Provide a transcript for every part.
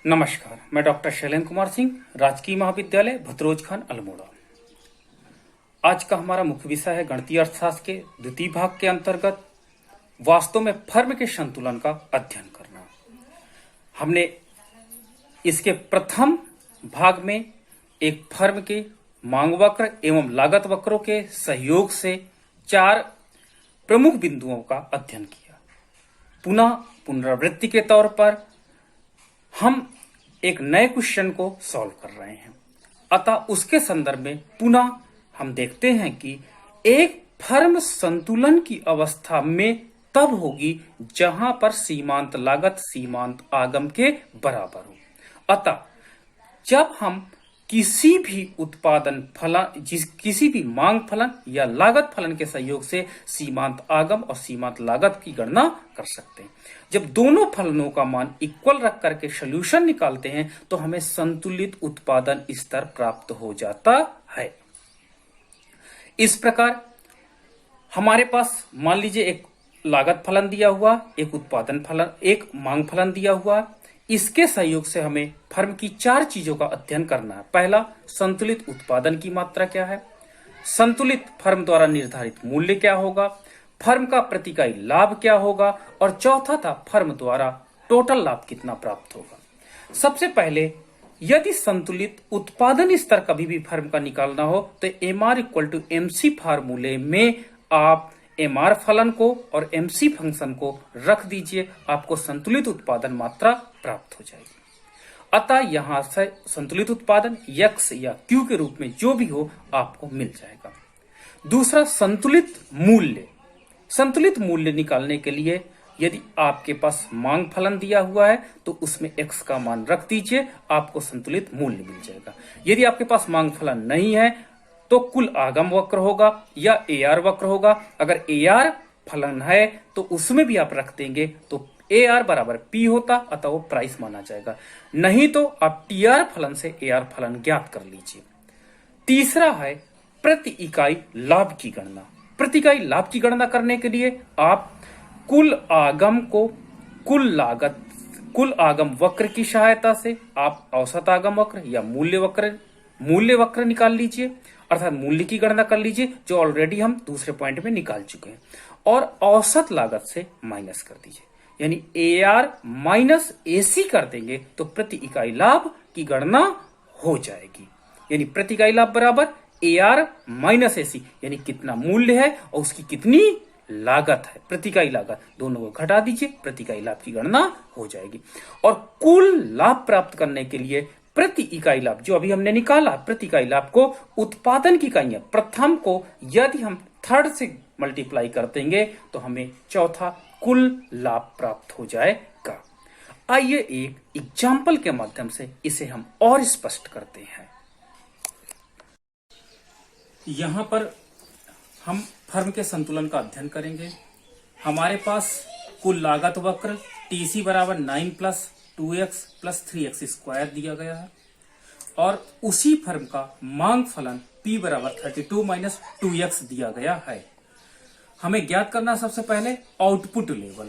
नमस्कार, मैं डॉक्टर शैलेंद्र कुमार सिंह, राजकीय महाविद्यालय भतरोज खान अल्मोड़ा। आज का हमारा मुख्य विषय है गणितीय अर्थशास्त्र के द्वितीय भाग के अंतर्गत वास्तव में फर्म के संतुलन का अध्ययन करना। हमने इसके प्रथम भाग में एक फर्म के मांग वक्र एवं लागत वक्रों के सहयोग से 4 प्रमुख बिंदुओं का अध्ययन किया। पुनः पुनरावृत्ति के तौर पर हम एक नए क्वेश्चन को सॉल्व कर रहे हैं, अतः उसके संदर्भ में पुनः हम देखते हैं कि एक फर्म संतुलन की अवस्था में तब होगी जहां पर सीमांत लागत सीमांत आगम के बराबर हो। अतः जब हम किसी भी उत्पादन फलन किसी भी मांग फलन या लागत फलन के सहयोग से सीमांत आगम और सीमांत लागत की गणना कर सकते हैं। जब दोनों फलनों का मान इक्वल रख करके सॉल्यूशन निकालते हैं तो हमें संतुलित उत्पादन स्तर प्राप्त हो जाता है। इस प्रकार हमारे पास मान लीजिए एक लागत फलन दिया हुआ, एक उत्पादन फलन, एक मांग फलन दिया हुआ। इसके सहयोग से हमें फर्म की 4 चीजों का अध्ययन करना है। पहला, संतुलित उत्पादन की मात्रा क्या है, संतुलित फर्म द्वारा निर्धारित मूल्य क्या होगा, फर्म का प्रति इकाई लाभ क्या होगा, और चौथा था फर्म द्वारा टोटल लाभ कितना प्राप्त होगा। सबसे पहले यदि संतुलित उत्पादन स्तर कभी भी फर्म का निकालना हो तो MR=MC फार्मूले में आप MR फलन को और MC फंक्शन को रख दीजिए, आपको संतुलित उत्पादन मात्रा प्राप्त हो जाएगी। अतः यहां से संतुलित उत्पादन X या Q के रूप में जो भी हो आपको मिल जाएगा। दूसरा, संतुलित मूल्य। संतुलित मूल्य निकालने के लिए यदि आपके पास मांग फलन दिया हुआ है तो उसमें X का मान रख दीजिए, आपको संतुलित मूल्य मिल जाएगा। यदि आपके पास मांग फलन नहीं है तो कुल आगम वक्र होगा या AR वक्र होगा। अगर AR फलन है तो उसमें भी आप रख देंगे तो AR बराबर P होता, अतः वो प्राइस माना जाएगा। नहीं तो आप TR फलन से AR फलन ज्ञात कर लीजिए। तीसरा है प्रति इकाई लाभ की गणना। प्रति इकाई लाभ की गणना करने के लिए आप कुल आगम को कुल आगम वक्र की सहायता से आप औसत आगम वक्र या मूल्य वक्र निकाल लीजिए, अर्थात मूल्य की गणना कर लीजिए, जो ऑलरेडी हम दूसरे पॉइंट में निकाल चुके हैं, और औसत लागत से माइनस कर दीजिए, यानी AR माइनस AC कर देंगे तो प्रति इकाई लाभ की गणना हो जाएगी। यानी प्रति इकाई लाभ बराबर AR माइनस AC, यानी कितना मूल्य है और उसकी कितनी लागत है, प्रति इकाई लागत, दोनों को घटा दीजिए, प्रति इकाई लाभ की गणना हो जाएगी। और कुल लाभ प्राप्त करने के लिए प्रति इकाई लाभ जो अभी हमने निकाला, प्रति इकाई लाभ को उत्पादन की इकाइयां प्रथम को यदि हम थर्ड से मल्टीप्लाई कर देंगे तो हमें चौथा कुल लाभ प्राप्त हो जाएगा। आइए एक एग्जाम्पल के माध्यम से इसे हम और स्पष्ट करते हैं। यहां पर हम फर्म के संतुलन का अध्ययन करेंगे। हमारे पास कुल लागत वक्र TC बराबर 9 + 2x + 3x स्क्वायर दिया गया है और उसी फर्म का मांग फलन P बराबर 32 - 2x दिया गया है। हमें ज्ञात करना सबसे पहले आउटपुट लेवल।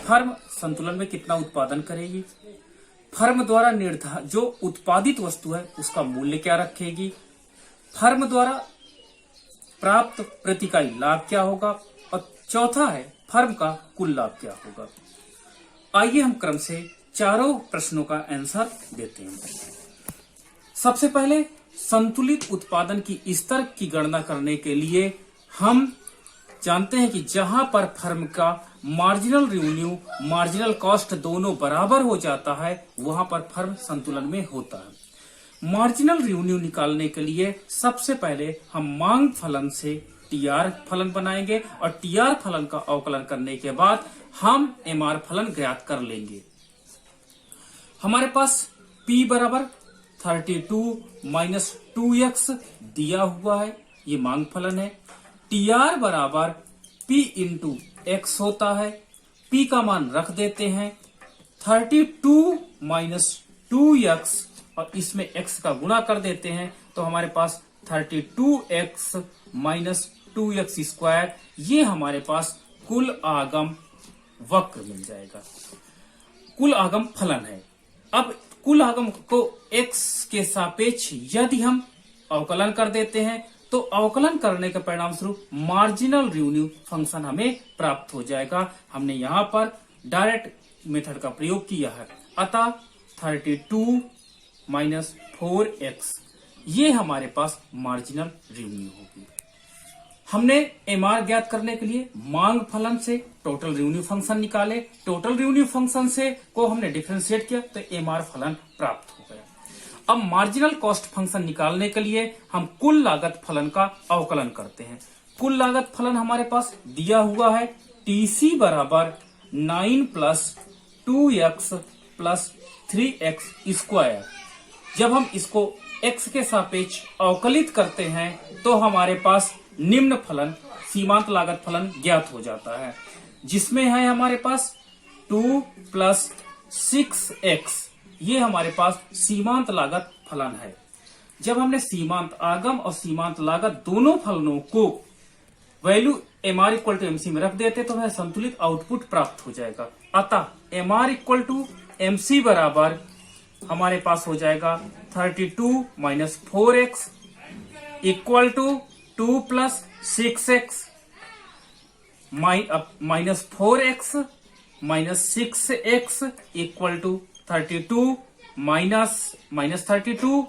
फर्म संतुलन में कितना उत्पादन करेगी, फर्म द्वारा जो उत्पादित वस्तु है उसका मूल्य क्या रखेगी, फर्म द्वारा प्राप्त प्रति इकाई लाभ क्या होगा, और चौथा है फर्म का कुल लाभ क्या होगा। आइए हम क्रम से चारों प्रश्नों का आंसर देते हैं। सबसे पहले संतुलित उत्पादन की स्तर की गणना करने के लिए हम जानते हैं कि जहां पर फर्म का मार्जिनल रेवेन्यू मार्जिनल कॉस्ट दोनों बराबर हो जाता है वहां पर फर्म संतुलन में होता है। मार्जिनल रेवेन्यू निकालने के लिए सबसे पहले हम मांग फलन से TR फलन बनाएंगे और TR फलन का अवकलन करने के बाद हम MR फलन ज्ञात कर लेंगे। हमारे पास P बराबर 32 - 2x दिया हुआ है, ये मांग फलन है। TR बराबर P × X होता है, P का मान रख देते हैं 32 - 2x और इसमें x का गुणा कर देते हैं तो हमारे पास 32x - 2x स्क्वायर, ये हमारे पास कुल आगम वक्र मिल जाएगा, कुल आगम फलन है। अब कुल आगम को x के सापेक्ष यदि हम अवकलन कर देते हैं तो अवकलन करने के परिणाम स्वरूप मार्जिनल रेवेन्यू फंक्शन हमें प्राप्त हो जाएगा। हमने यहाँ पर डायरेक्ट मेथड का प्रयोग किया है। अतः 32 माइनस 4x ये हमारे पास मार्जिनल रेवेन्यू होगी। हमने एमआर ज्ञात करने के लिए मांग फलन से टोटल रेवेन्यू फंक्शन निकाले, टोटल रेवेन्यू फंक्शन से को हमने डिफरेंशिएट किया तो एमआर फलन प्राप्त हो गया। अब मार्जिनल कॉस्ट फंक्शन निकालने के लिए हम कुल लागत फलन का अवकलन करते हैं। कुल लागत फलन हमारे पास दिया हुआ है टीसी बराबर 9 plus 2x plus 3x square. जब हम इसको x के सापेक्ष अवकलित करते हैं तो हमारे पास निम्न फलन सीमांत लागत फलन ज्ञात हो जाता है, जिसमें है हमारे पास 2 प्लस 6x ये हमारे पास सीमांत लागत फलन है। जब हमने सीमांत आगम और सीमांत लागत दोनों फलनों को value MR equal to MC में रख देते तो वह संतुलित आउटपुट प्राप्त हो जाएगा। अतः एमआर इक्वल टू एमसी बराबर हमारे पास हो जाएगा 32 minus 4x equal to 2 plus 6x minus 4x minus 6x equal to 32 minus 32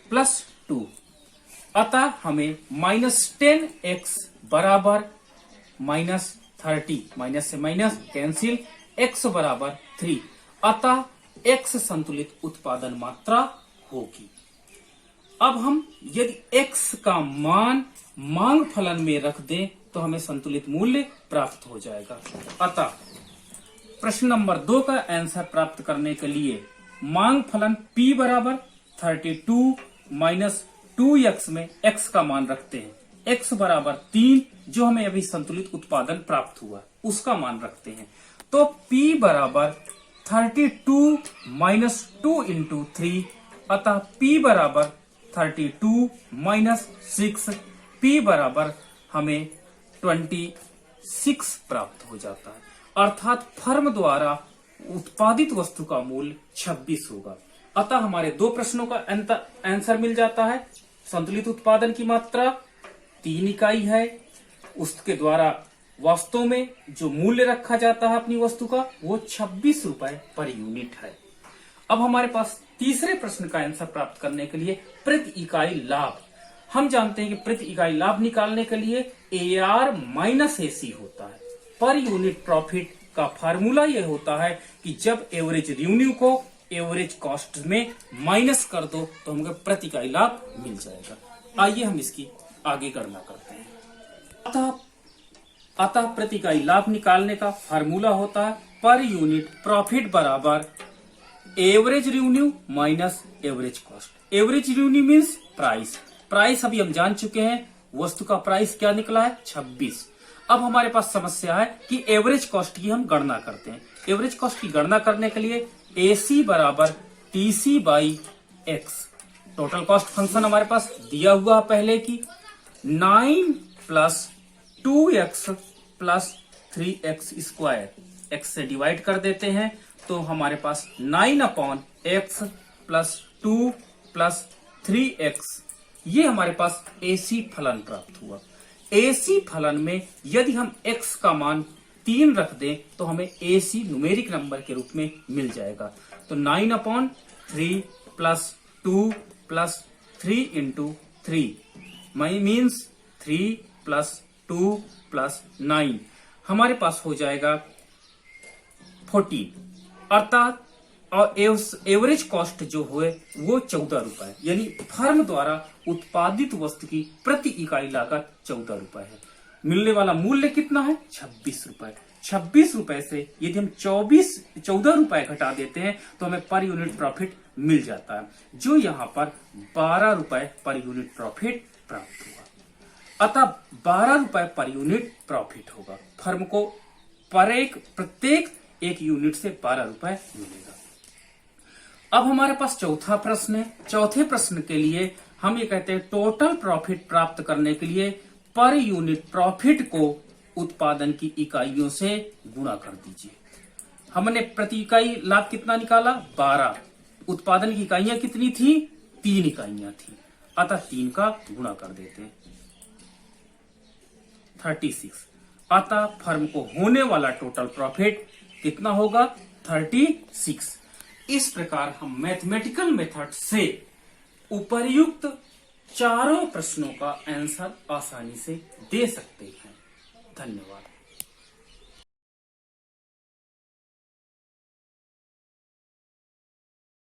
plus 2। अतः हमें माइनस 10x बराबर माइनस 30, माइनस से माइनस कैंसिल, x बराबर 3। अतः x संतुलित उत्पादन मात्रा होगी। अब हम यदि x का मान मांग फलन में रख दें तो हमें संतुलित मूल्य प्राप्त हो जाएगा। अतः प्रश्न नंबर 2 का आंसर प्राप्त करने के लिए मांग फलन p बराबर 32 माइनस 2x में x का मान रखते हैं। x बराबर 3 जो हमें अभी संतुलित उत्पादन प्राप्त हुआ उसका मान रखते हैं। तो p बराबर 32 माइनस 2 इंटू 3, अतः p बराबर 32 माइनस 6, p बराबर हमें 26 प्राप्त हो जाता है। अर्थात फर्म द्वारा उत्पादित वस्तु का मूल्य 26 होगा। अतः हमारे दो प्रश्नों का आंसर मिल जाता है। संतुलित उत्पादन की मात्रा 3 इकाई है, उसके द्वारा वास्तव में जो मूल्य रखा जाता है अपनी वस्तु का वो 26 रुपए पर यूनिट है। अब हमारे पास तीसरे प्रश्न का आंसर प्राप्त करने के लिए प्रति इकाई लाभ। हम जानते हैं कि प्रति इकाई लाभ निकालने के लिए AR माइनस AC होता है। पर यूनिट प्रॉफिट का फार्मूला यह होता है कि जब एवरेज रेवेन्यू को एवरेज कॉस्ट में माइनस कर दो तो हमें प्रति इकाई लाभ मिल जाएगा। आइए हम इसकी आगे गणना करते हैं। अतः प्रति इकाई लाभ निकालने का फार्मूला होता है पर यूनिट प्रॉफिट बराबर average revenue minus average cost. Average revenue means price. Price अभी हम जान चुके हैं, वस्तु का प्राइस क्या निकला है 26। अब हमारे पास समस्या है कि एवरेज कॉस्ट की हम गणना करते हैं। एवरेज कॉस्ट की गणना करने के लिए AC बराबर TC by X। Total cost function हमारे पास दिया हुआ पहले की 9 plus 2x plus 3x square, x से डिवाइड कर देते हैं तो हमारे पास 9 upon x plus 2 plus 3x ये हमारे पास AC फलन प्राप्त हुआ। AC फलन में यदि हम x का मान 3 रख दें तो हमें AC न्यूमेरिक नंबर के रूप में मिल जाएगा। तो 9 upon 3 plus 2 plus 3 into 3 means 3 plus 2 plus 9 हमारे पास हो जाएगा 14। अर्थात और एवरेज कॉस्ट जो हुए वो 14 रुपए, यानी फर्म द्वारा उत्पादित वस्तु की प्रति इकाई लागत 14 रुपए है। मिलने वाला मूल्य कितना है 26 रुपए। 26 रुपए से यदि हम 14 रुपए घटा देते हैं तो हमें पर यूनिट प्रॉफिट मिल जाता है, जो यहाँ पर 12 रुपए पर यूनिट प्रॉफिट प्राप्त हुआ। अतः 12 रुपए पर यूनिट प्रॉफिट होगा। फर्म को प्रत्येक एक यूनिट से 12 रुपए मिलेगा। अब हमारे पास चौथा प्रश्न है। चौथे प्रश्न के लिए हम ये कहते हैं टोटल प्रॉफिट प्राप्त करने के लिए पर यूनिट प्रॉफिट को उत्पादन की इकाइयों से गुणा कर दीजिए। हमने प्रति इकाई लाभ कितना निकाला 12। उत्पादन की इकाइयां कितनी थी 3 इकाइयां थी, अतः 3 का गुणा कर देते हैं 36। अतः फर्म को होने वाला टोटल प्रॉफिट कितना होगा 36। इस प्रकार हम मैथमेटिकल मेथड से उपर्युक्त चारों प्रश्नों का आंसर आसानी से दे सकते हैं। धन्यवाद।